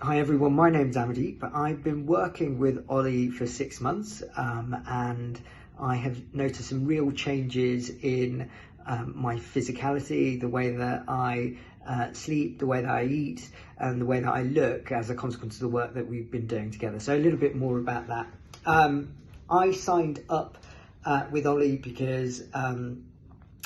Hi everyone, my name's Amardeep. I've been working with Ollie for 6 months and I have noticed some real changes in my physicality, the way that I sleep, the way that I eat and the way that I look as a consequence of the work that we've been doing together. So a little bit more about that. I signed up with Ollie because at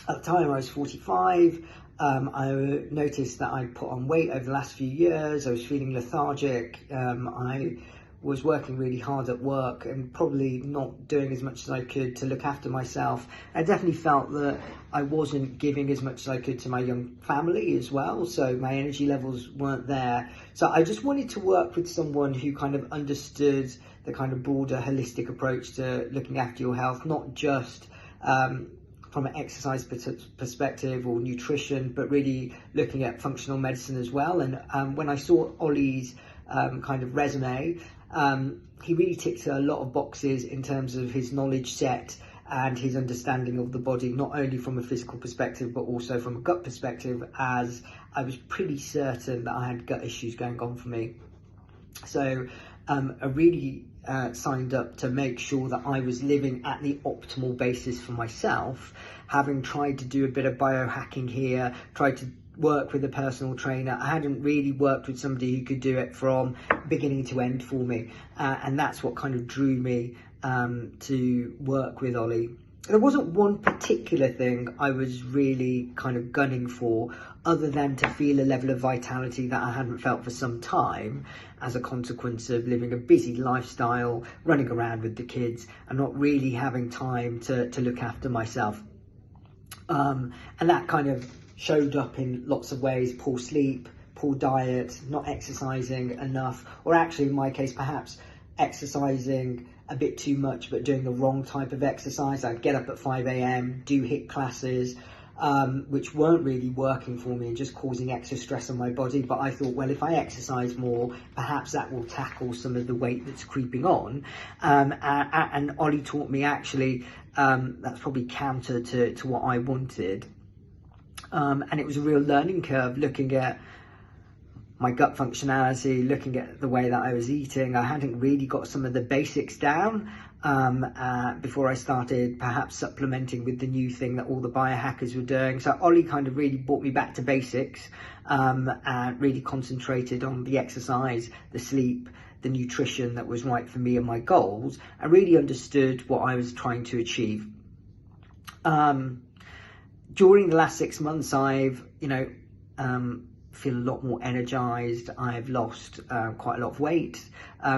the time I was 45. I noticed that I'd put on weight over the last few years. I was feeling lethargic. I was working really hard at work and probably not doing as much as I could to look after myself. I definitely felt that I wasn't giving as much as I could to my young family as well, so my energy levels weren't there. So I just wanted to work with someone who kind of understood the kind of broader holistic approach to looking after your health, not just from an exercise perspective or nutrition, but really looking at functional medicine as well. And when I saw Ollie's kind of resume, he really ticked a lot of boxes in terms of his knowledge set and his understanding of the body, not only from a physical perspective, but also from a gut perspective, as I was pretty certain that I had gut issues going on for me. So I really signed up to make sure that I was living at the optimal basis for myself, having tried to do a bit of biohacking here, tried to work with a personal trainer. I hadn't really worked with somebody who could do it from beginning to end for me. And that's what kind of drew me to work with Ollie. There wasn't one particular thing I was really kind of gunning for, other than to feel a level of vitality that I hadn't felt for some time as a consequence of living a busy lifestyle, running around with the kids and not really having time to look after myself. And that kind of showed up in lots of ways: poor sleep, poor diet, not exercising enough, or actually in my case perhaps exercising a bit too much but doing the wrong type of exercise. I'd get up at 5 a.m, do HIIT classes, which weren't really working for me and just causing extra stress on my body. But I thought, well, if I exercise more, perhaps that will tackle some of the weight that's creeping on. And Ollie taught me actually that's probably counter to what I wanted. And it was a real learning curve, looking at my gut functionality, looking at the way that I was eating. I hadn't really got some of the basics down before I started perhaps supplementing with the new thing that all the biohackers were doing. So Ollie kind of really brought me back to basics and really concentrated on the exercise, the sleep, the nutrition that was right for me and my goals, and really understood what I was trying to achieve. During the last 6 months, I've, feel a lot more energized. I've lost quite a lot of weight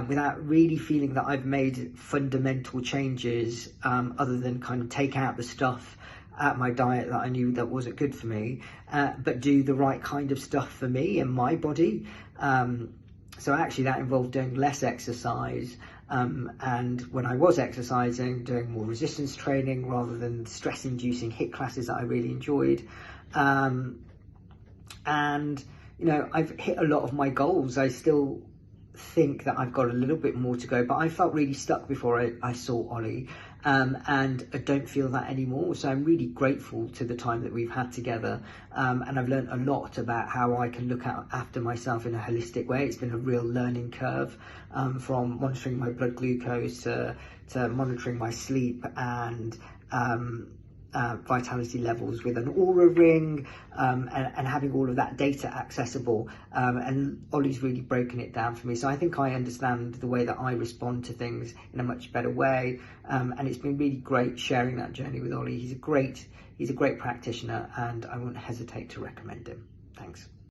without really feeling that I've made fundamental changes, other than kind of take out the stuff at my diet that I knew that wasn't good for me, but do the right kind of stuff for me and my body. So actually that involved doing less exercise, and when I was exercising, doing more resistance training rather than stress-inducing HIIT classes that I really enjoyed. And I've hit a lot of my goals. I still think that I've got a little bit more to go, but I felt really stuck before I saw Ollie, and I don't feel that anymore. So I'm really grateful to the time that we've had together, and I've learned a lot about how I can look after myself in a holistic way. It's been a real learning curve, from monitoring my blood glucose to monitoring my sleep and vitality levels with an Aura ring, and having all of that data accessible, and Ollie's really broken it down for me. So I think I understand the way that I respond to things in a much better way, and it's been really great sharing that journey with Ollie. He's a great practitioner, and I won't hesitate to recommend him. Thanks.